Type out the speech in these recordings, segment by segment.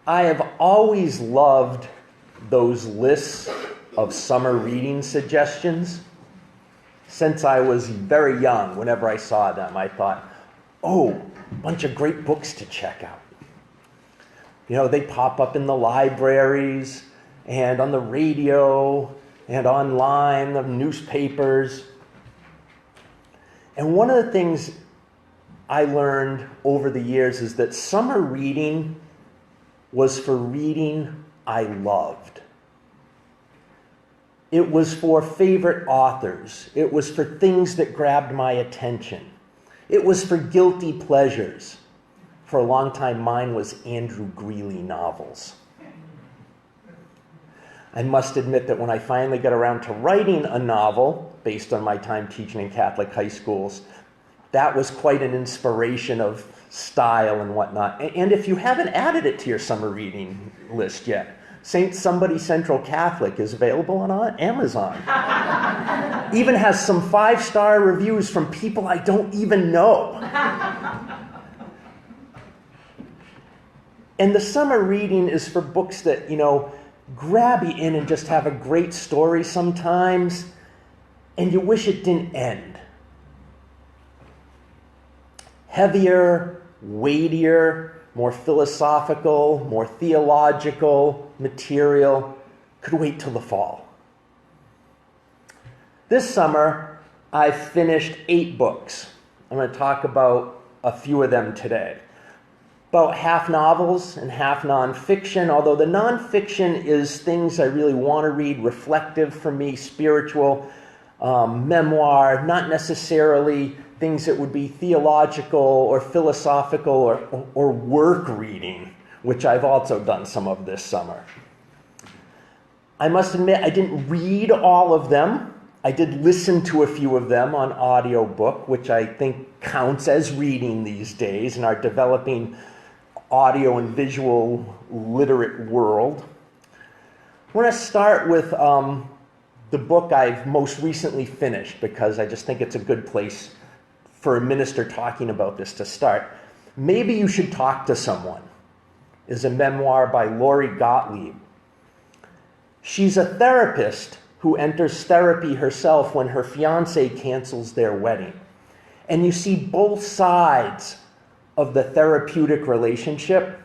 I have always loved those lists of summer reading suggestions. Since I was very young, whenever I saw them, I thought, oh, a bunch of great books to check out. You know, they pop up in the libraries and on the radio and online, the newspapers. And one of the things I learned over the years is that summer reading was for reading I loved. It was for favorite authors. It was for things that grabbed my attention. It was for guilty pleasures. For a long time, mine was Andrew Greeley novels. I must admit that when I finally got around to writing a novel, based on my time teaching in Catholic high schools, that was quite an inspiration of style and whatnot. And if you haven't added it to your summer reading list yet, Saint Somebody Central Catholic is available on Amazon. Even has some 5-star reviews from people I don't even know. And the summer reading is for books that, you know, grab you in and just have a great story sometimes, and you wish it didn't end. Heavier, weightier, more philosophical, more theological material could wait till the fall. This summer, I finished 8 books. I'm going to talk about a few of them today. About half novels and half nonfiction, although the nonfiction is things I really want to read, reflective for me, spiritual, memoir, not necessarily things that would be theological or philosophical or work reading, which I've also done some of this summer. I must admit, I didn't read all of them. I did listen to a few of them on audiobook, which I think counts as reading these days in our developing audio and visual literate world. I want to start with the book I've most recently finished, because I just think it's a good place for a minister talking about this to start. Maybe You Should Talk to Someone is a memoir by Lori Gottlieb. She's a therapist who enters therapy herself when her fiance cancels their wedding. And you see both sides of the therapeutic relationship.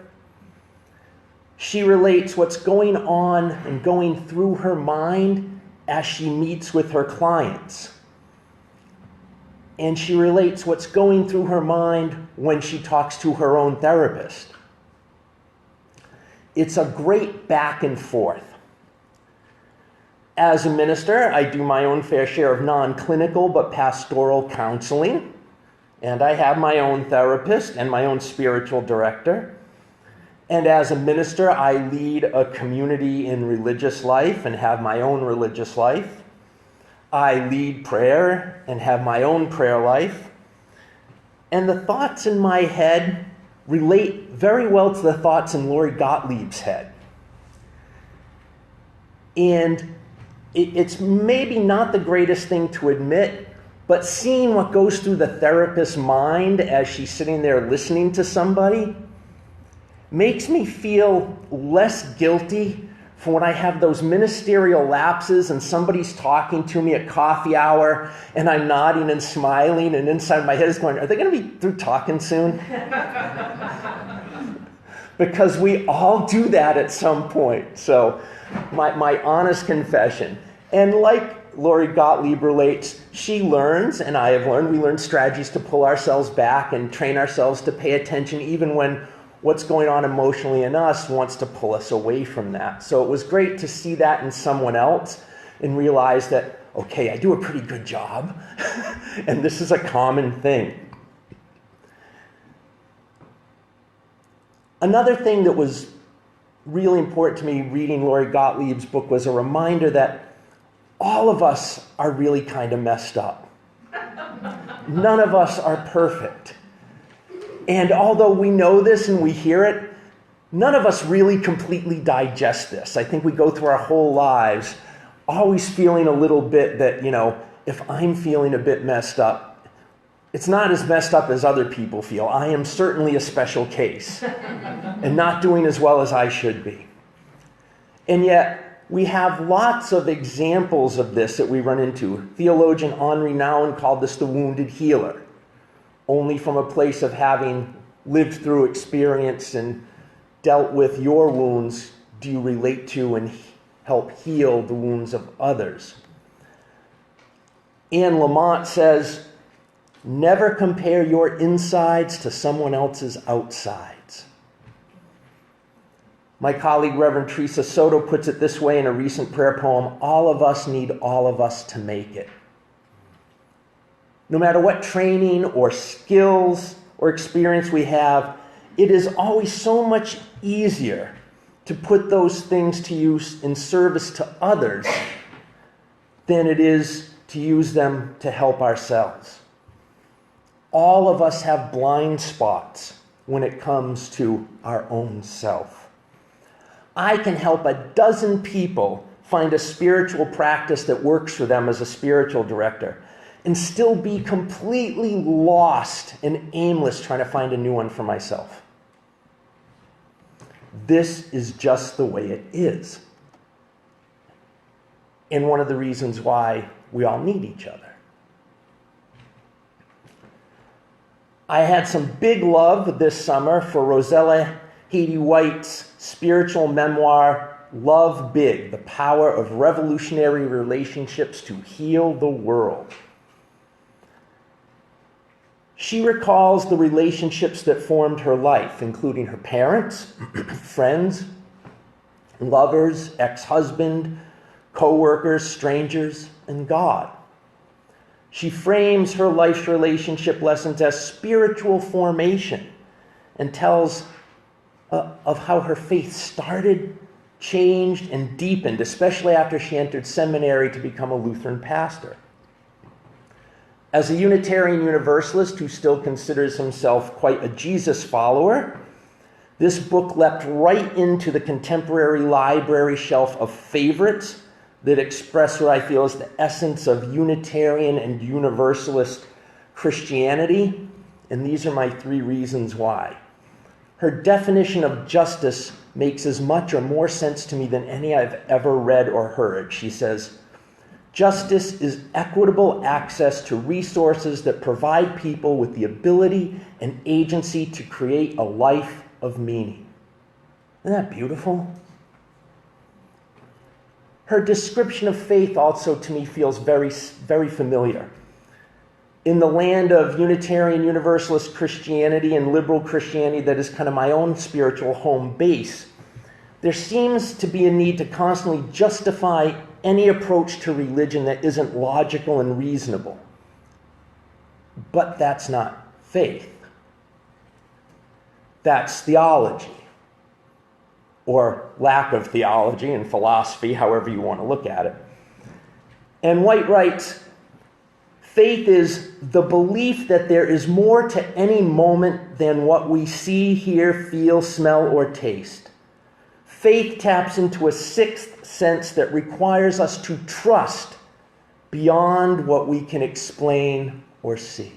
She relates what's going on and going through her mind as she meets with her clients. And she relates what's going through her mind when she talks to her own therapist. It's a great back and forth. As a minister, I do my own fair share of non-clinical but pastoral counseling. And I have my own therapist and my own spiritual director. And as a minister, I lead a community in religious life and have my own religious life. I lead prayer and have my own prayer life. And the thoughts in my head relate very well to the thoughts in Lori Gottlieb's head. And it's maybe not the greatest thing to admit, but seeing what goes through the therapist's mind as she's sitting there listening to somebody makes me feel less guilty for when I have those ministerial lapses and somebody's talking to me at coffee hour and I'm nodding and smiling and inside my head is going, are they going to be through talking soon? Because we all do that at some point. So my honest confession. And like Lori Gottlieb relates, she learns, and I have learned, we learn strategies to pull ourselves back and train ourselves to pay attention even when what's going on emotionally in us wants to pull us away from that. So it was great to see that in someone else and realize that, okay, I do a pretty good job, and this is a common thing. Another thing that was really important to me reading Lori Gottlieb's book was a reminder that all of us are really kind of messed up. None of us are perfect. And although we know this and we hear it, none of us really completely digest this. I think we go through our whole lives always feeling a little bit that, you know, if I'm feeling a bit messed up, It's not as messed up as other people feel. I am certainly a special case and not doing as well as I should be. And yet, we have lots of examples of this that we run into. Theologian Henri Nouwen called this the wounded healer. Only from a place of having lived through experience and dealt with your wounds do you relate to and help heal the wounds of others. Anne Lamott says, never compare your insides to someone else's outsides. My colleague, Reverend Teresa Soto, puts it this way in a recent prayer poem: all of us need all of us to make it. No matter what training or skills or experience we have, it is always so much easier to put those things to use in service to others than it is to use them to help ourselves. All of us have blind spots when it comes to our own self. I can help a dozen people find a spiritual practice that works for them as a spiritual director and still be completely lost and aimless trying to find a new one for myself. This is just the way it is. And one of the reasons why we all need each other. I had some big love this summer for Rozella Haydee White's spiritual memoir, Love Big, The Power of Revolutionary Relationships to Heal the World. She recalls the relationships that formed her life, including her parents, friends, lovers, ex-husband, co-workers, strangers, and God. She frames her life's relationship lessons as spiritual formation and tells of how her faith started, changed, and deepened, especially after she entered seminary to become a Lutheran pastor. As a Unitarian Universalist who still considers himself quite a Jesus follower, this book leapt right into the contemporary library shelf of favorites that express what I feel is the essence of Unitarian and Universalist Christianity, and these are my 3 reasons why. Her definition of justice makes as much or more sense to me than any I've ever read or heard. She says, justice is equitable access to resources that provide people with the ability and agency to create a life of meaning. Isn't that beautiful? Her description of faith also to me feels very, very familiar. In the land of Unitarian Universalist Christianity and liberal Christianity that is kind of my own spiritual home base, there seems to be a need to constantly justify any approach to religion that isn't logical and reasonable. But that's not faith. That's theology, or lack of theology and philosophy, however you want to look at it. And White writes, faith is the belief that there is more to any moment than what we see, hear, feel, smell, or taste. Faith taps into a 6th sense that requires us to trust beyond what we can explain or see.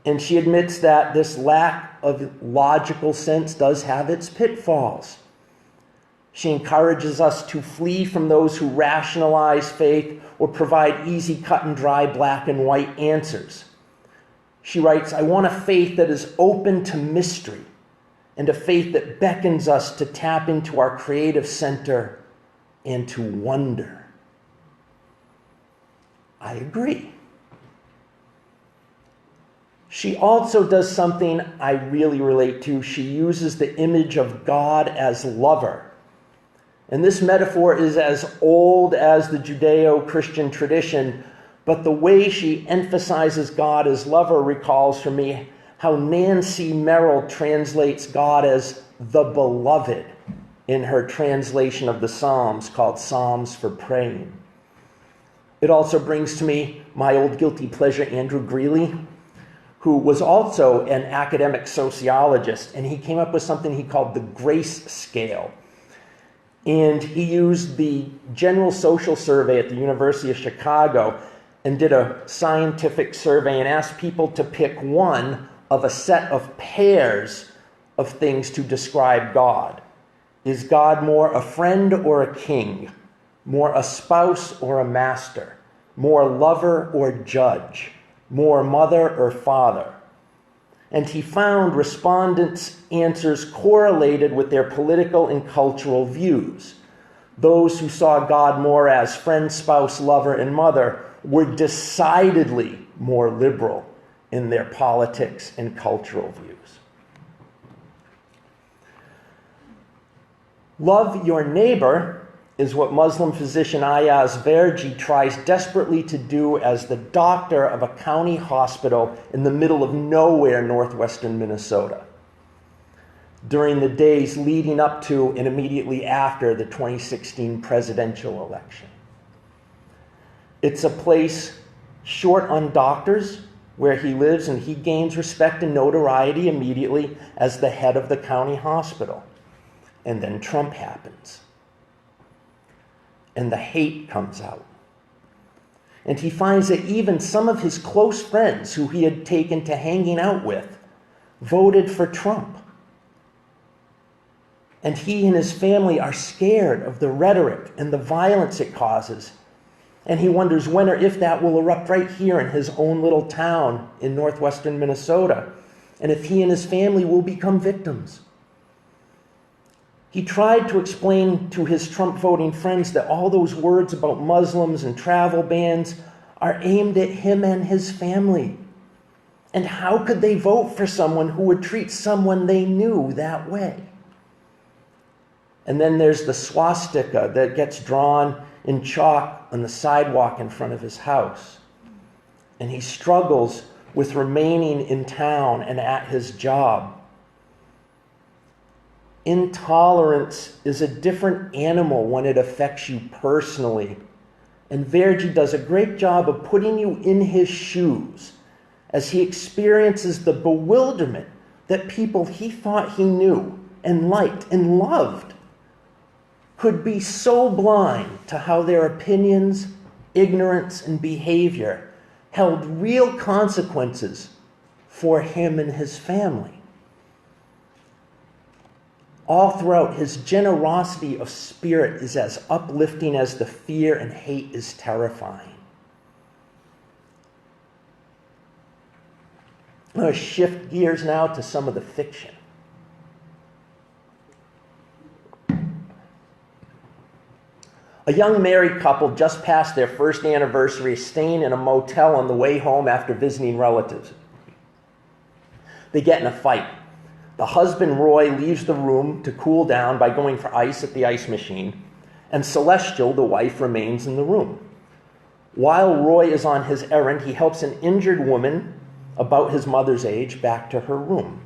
And she admits that this lack of logical sense does have its pitfalls. She encourages us to flee from those who rationalize faith or provide easy, cut and dry, black and white answers. She writes, I want a faith that is open to mystery and a faith that beckons us to tap into our creative center and to wonder. I agree. She also does something I really relate to. She uses the image of God as lover. And this metaphor is as old as the Judeo-Christian tradition, but the way she emphasizes God as lover recalls for me how Nancy Merrill translates God as the beloved in her translation of the Psalms called Psalms for Praying. It also brings to me my old guilty pleasure, Andrew Greeley, who was also an academic sociologist, and he came up with something he called the grace scale. And he used the General Social Survey at the University of Chicago and did a scientific survey and asked people to pick one of a set of pairs of things to describe God. Is God more a friend or a king? More a spouse or a master? More lover or judge? More mother or father? And he found respondents' answers correlated with their political and cultural views. Those who saw God more as friend, spouse, lover, and mother were decidedly more liberal in their politics and cultural views. Love your neighbor is what Muslim physician Ayaz Verji tries desperately to do as the doctor of a county hospital in the middle of nowhere, northwestern Minnesota, during the days leading up to and immediately after the 2016 presidential election. It's a place short on doctors where he lives, and he gains respect and notoriety immediately as the head of the county hospital. And then Trump happens. And the hate comes out. And he finds that even some of his close friends who he had taken to hanging out with voted for Trump. And he and his family are scared of the rhetoric and the violence it causes. And he wonders when or if that will erupt right here in his own little town in northwestern Minnesota, and if he and his family will become victims. He tried to explain to his Trump voting friends that all those words about Muslims and travel bans are aimed at him and his family. And how could they vote for someone who would treat someone they knew that way? And then there's the swastika that gets drawn in chalk on the sidewalk in front of his house. And he struggles with remaining in town and at his job. Intolerance is a different animal when it affects you personally. And Verji does a great job of putting you in his shoes as he experiences the bewilderment that people he thought he knew and liked and loved could be so blind to how their opinions, ignorance, and behavior held real consequences for him and his family. All throughout, his generosity of spirit is as uplifting as the fear and hate is terrifying. I'm going to shift gears now to some of the fiction. A young married couple just passed their first anniversary staying in a motel on the way home after visiting relatives. They get in a fight. The husband, Roy, leaves the room to cool down by going for ice at the ice machine, and Celestial, the wife, remains in the room. While Roy is on his errand, he helps an injured woman about his mother's age back to her room.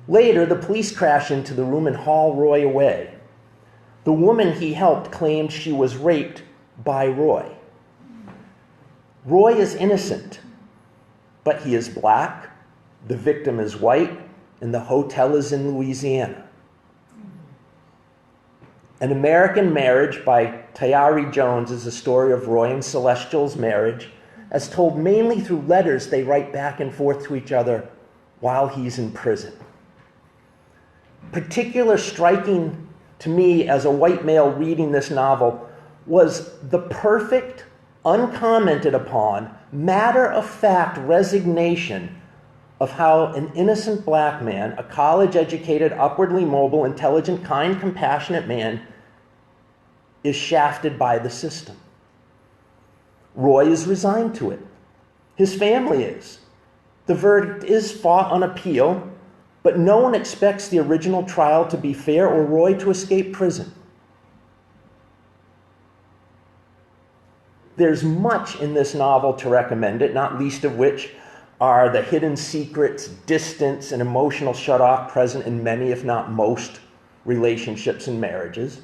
Later, the police crash into the room and haul Roy away. The woman he helped claimed she was raped by Roy. Roy is innocent, but he is black, the victim is white, and the hotel is in Louisiana. An American Marriage by Tayari Jones is a story of Roy and Celestial's marriage, as told mainly through letters they write back and forth to each other while he's in prison. Particularly striking to me as a white male reading this novel was the perfect, uncommented upon, matter-of-fact resignation of how an innocent black man, a college-educated, upwardly mobile, intelligent, kind, compassionate man, is shafted by the system. Roy is resigned to it. His family is. The verdict is fought on appeal, but no one expects the original trial to be fair or Roy to escape prison. There's much in this novel to recommend it, not least of which are the hidden secrets, distance, and emotional shutoff present in many, if not most, relationships and marriages.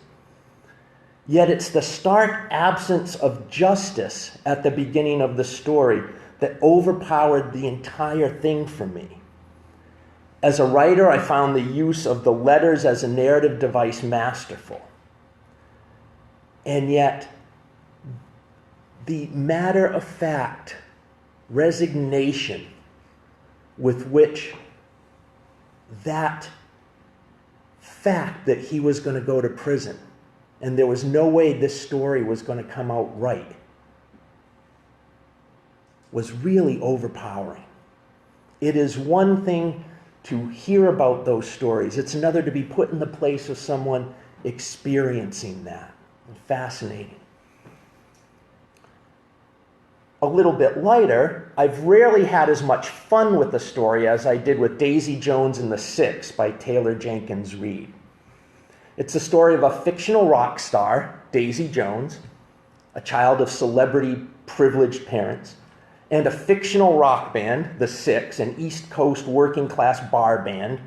Yet it's the stark absence of justice at the beginning of the story that overpowered the entire thing for me. As a writer, I found the use of the letters as a narrative device masterful. And yet, the matter-of-fact resignation with which that fact that he was going to go to prison and there was no way this story was going to come out right was really overpowering. It is one thing to hear about those stories. It's another to be put in the place of someone experiencing that. Fascinating. A little bit lighter, I've rarely had as much fun with the story as I did with Daisy Jones and the Six by Taylor Jenkins Reid. It's the story of a fictional rock star, Daisy Jones, a child of celebrity-privileged parents, and a fictional rock band, the Six, an East Coast working-class bar band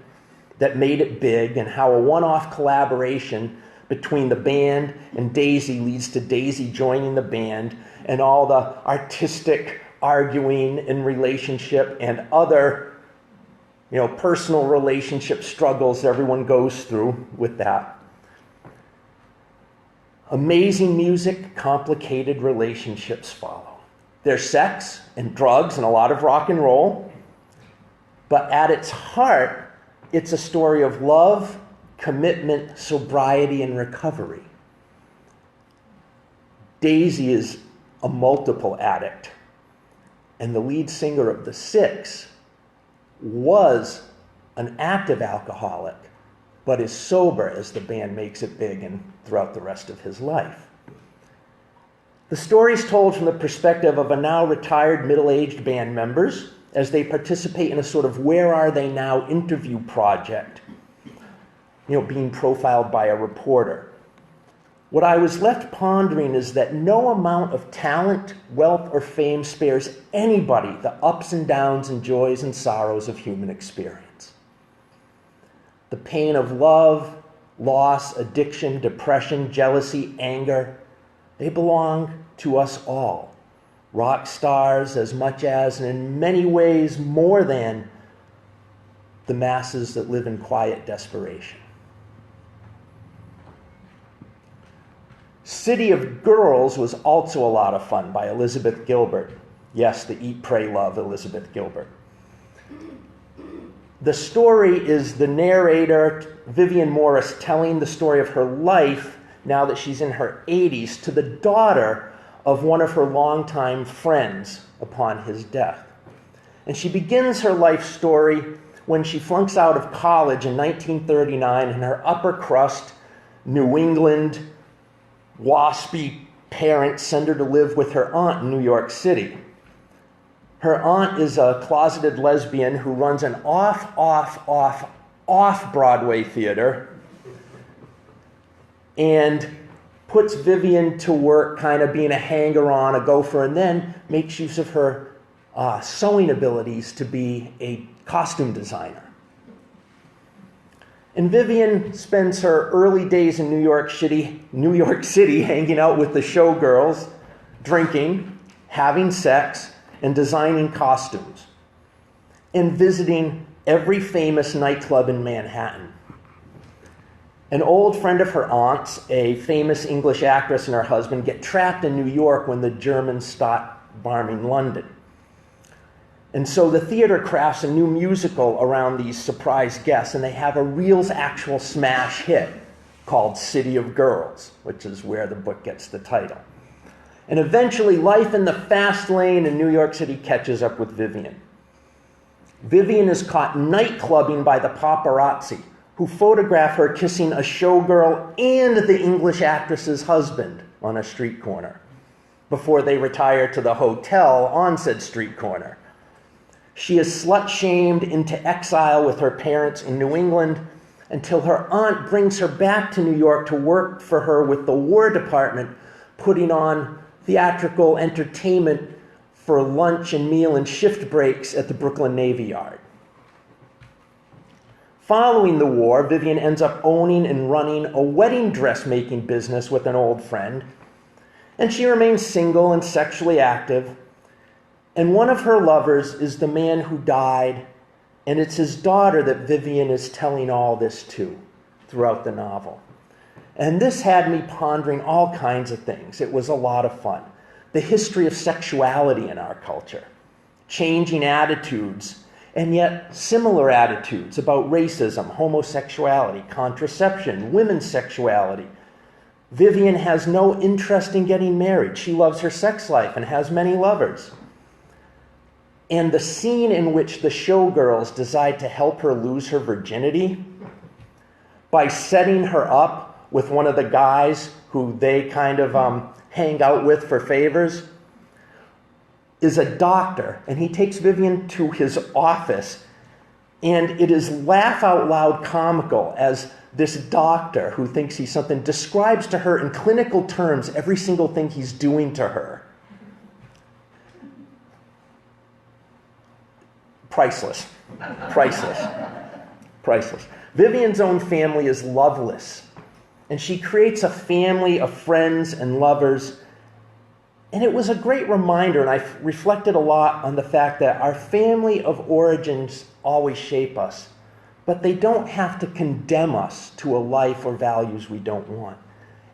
that made it big, and how a one-off collaboration between the band and Daisy leads to Daisy joining the band and all the artistic arguing in relationship and other, personal relationship struggles everyone goes through with that. Amazing music, complicated relationships follow. There's sex and drugs and a lot of rock and roll, but at its heart, it's a story of love, commitment, sobriety, and recovery. Daisy is a multiple addict, and the lead singer of the Six was an active alcoholic, but is sober as the band makes it big and throughout the rest of his life. The story is told from the perspective of a now retired middle-aged band members as they participate in a sort of where are they now interview project, being profiled by a reporter. What I was left pondering is that no amount of talent, wealth, or fame spares anybody the ups and downs and joys and sorrows of human experience. The pain of love, loss, addiction, depression, jealousy, anger, they belong to us all. Rock stars as much as, and in many ways more than, the masses that live in quiet desperation. City of Girls was also a lot of fun by Elizabeth Gilbert. Yes, the Eat, Pray, Love Elizabeth Gilbert. The story is the narrator, Vivian Morris, telling the story of her life now that she's in her 80s to the daughter of one of her longtime friends upon his death. And she begins her life story when she flunks out of college in 1939 and her upper crust, New England, waspy parents send her to live with her aunt in New York City. Her aunt is a closeted lesbian who runs an off-Broadway theater and puts Vivian to work kind of being a hanger-on, a gopher, and then makes use of her sewing abilities to be a costume designer. And Vivian spends her early days in New York City hanging out with the showgirls, drinking, having sex, and designing costumes, and visiting every famous nightclub in Manhattan. An old friend of her aunt's, a famous English actress, and her husband get trapped in New York when the Germans start bombing London. And so the theater crafts a new musical around these surprise guests, and they have a real actual smash hit called City of Girls, which is where the book gets the title. And eventually, life in the fast lane in New York City catches up with Vivian. Vivian is caught nightclubbing by the paparazzi, who photograph her kissing a showgirl and the English actress's husband on a street corner before they retire to the hotel on said street corner. She is slut-shamed into exile with her parents in New England until her aunt brings her back to New York to work for her with the War Department, putting on theatrical entertainment for lunch and meal and shift breaks at the Brooklyn Navy Yard. Following the war, Vivian ends up owning and running a wedding dressmaking business with an old friend, and she remains single and sexually active. And one of her lovers is the man who died, and it's his daughter that Vivian is telling all this to throughout the novel. And this had me pondering all kinds of things. It was a lot of fun. the history of sexuality in our culture, changing attitudes, and yet similar attitudes about racism, homosexuality, contraception, women's sexuality. Vivian has no interest in getting married. She loves her sex life and has many lovers. And the scene in which the showgirls decide to help her lose her virginity by setting her up with one of the guys who they kind of hang out with for favors is a doctor, and he takes Vivian to his office, and it is laugh out loud comical as this doctor who thinks he's something describes to her in clinical terms every single thing he's doing to her. Priceless. Priceless. Priceless. Vivian's own family is loveless, and she creates a family of friends and lovers. And it was a great reminder, and I reflected a lot on the fact that our family of origins always shape us, but they don't have to condemn us to a life or values we don't want.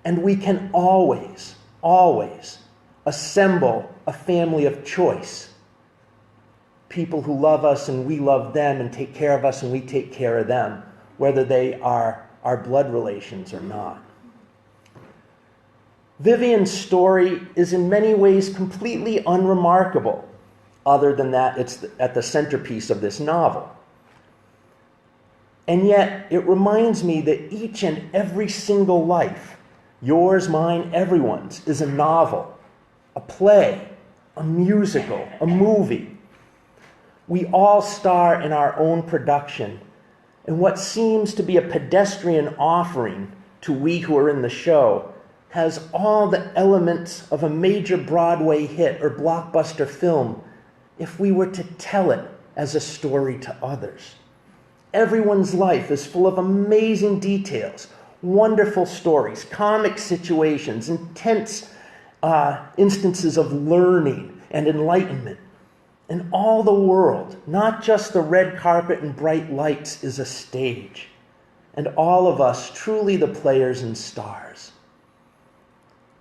And we can always, always assemble a family of choice. People who love us and we love them and take care of us and we take care of them, whether they are our blood relations or not. Vivian's story is in many ways completely unremarkable, other than that it's at the centerpiece of this novel. And yet, it reminds me that each and every single life, yours, mine, everyone's, is a novel, a play, a musical, a movie. We all star in our own production, and what seems to be a pedestrian offering to we who are in the show has all the elements of a major Broadway hit or blockbuster film if we were to tell it as a story to others. Everyone's life is full of amazing details, wonderful stories, comic situations, intense instances of learning and enlightenment. And all the world, not just the red carpet and bright lights, is a stage. And all of us truly the players and stars.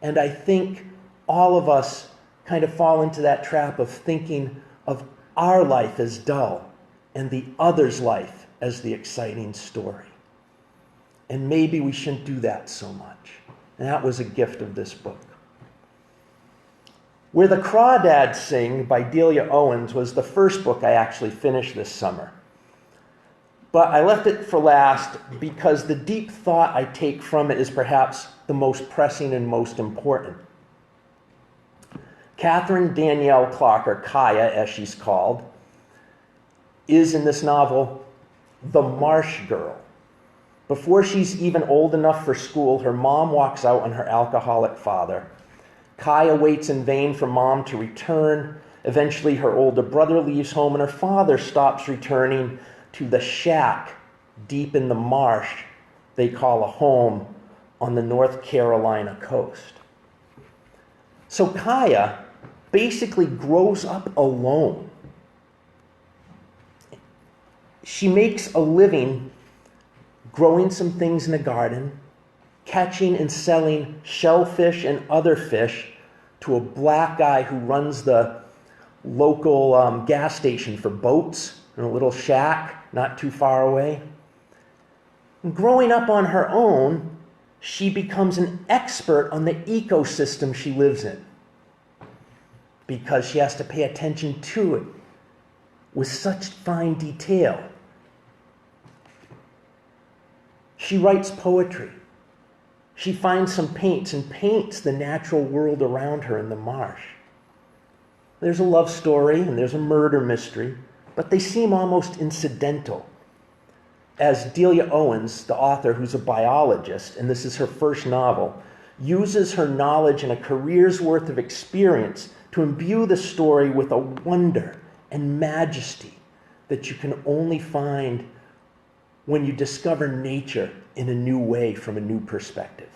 And I think all of us kind of fall into that trap of thinking of our life as dull and the other's life as the exciting story. And maybe we shouldn't do that so much. And that was a gift of this book. Where the Crawdads Sing by Delia Owens was the first book I actually finished this summer. But I left it for last because the deep thought I take from it is perhaps the most pressing and most important. Catherine Danielle Clark, or Kaya as she's called, is in this novel the Marsh Girl. Before she's even old enough for school, her mom walks out on her alcoholic father. Kaya waits in vain for mom to return. Eventually, her older brother leaves home, and her father stops returning to the shack deep in the marsh they call a home on the North Carolina coast. So Kaya basically grows up alone. She makes a living growing some things in the garden, catching and selling shellfish and other fish to a black guy who runs the local gas station for boats in a little shack not too far away. And growing up on her own, she becomes an expert on the ecosystem she lives in because she has to pay attention to it with such fine detail. She writes poetry. She finds some paints and paints the natural world around her in the marsh. There's a love story and there's a murder mystery, but they seem almost incidental. As Delia Owens, the author who's a biologist, and this is her first novel, uses her knowledge and a career's worth of experience to imbue the story with a wonder and majesty that you can only find when you discover nature in a new way from a new perspective.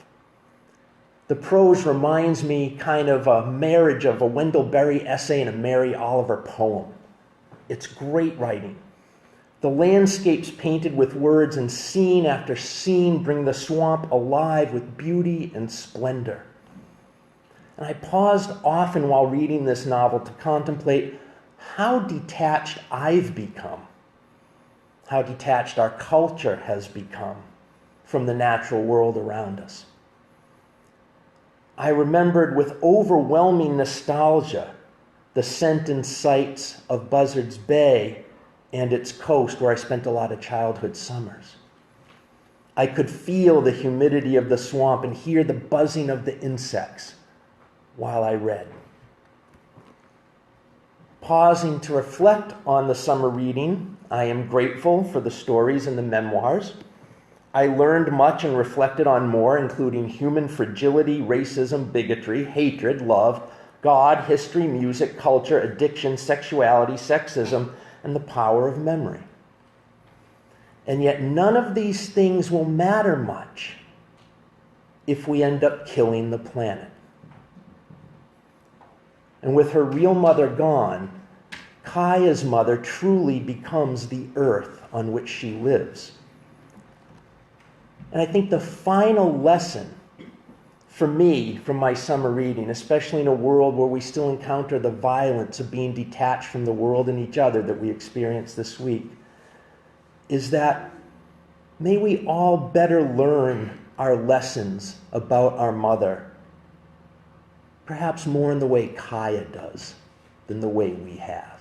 The prose reminds me kind of a marriage of a Wendell Berry essay and a Mary Oliver poem. It's great writing. The landscapes painted with words and scene after scene bring the swamp alive with beauty and splendor. And I paused often while reading this novel to contemplate how detached I've become, how detached our culture has become from the natural world around us. I remembered with overwhelming nostalgia the scent and sights of Buzzards Bay and its coast, where I spent a lot of childhood summers. I could feel the humidity of the swamp and hear the buzzing of the insects while I read. Pausing to reflect on the summer reading, I am grateful for the stories and the memoirs. I learned much and reflected on more, including human fragility, racism, bigotry, hatred, love, God, history, music, culture, addiction, sexuality, sexism, and the power of memory. And yet none of these things will matter much if we end up killing the planet. And with her real mother gone, Kaya's mother truly becomes the earth on which she lives. And I think the final lesson for me from my summer reading, especially in a world where we still encounter the violence of being detached from the world and each other that we experienced this week, is that may we all better learn our lessons about our mother, perhaps more in the way Kaya does than the way we have.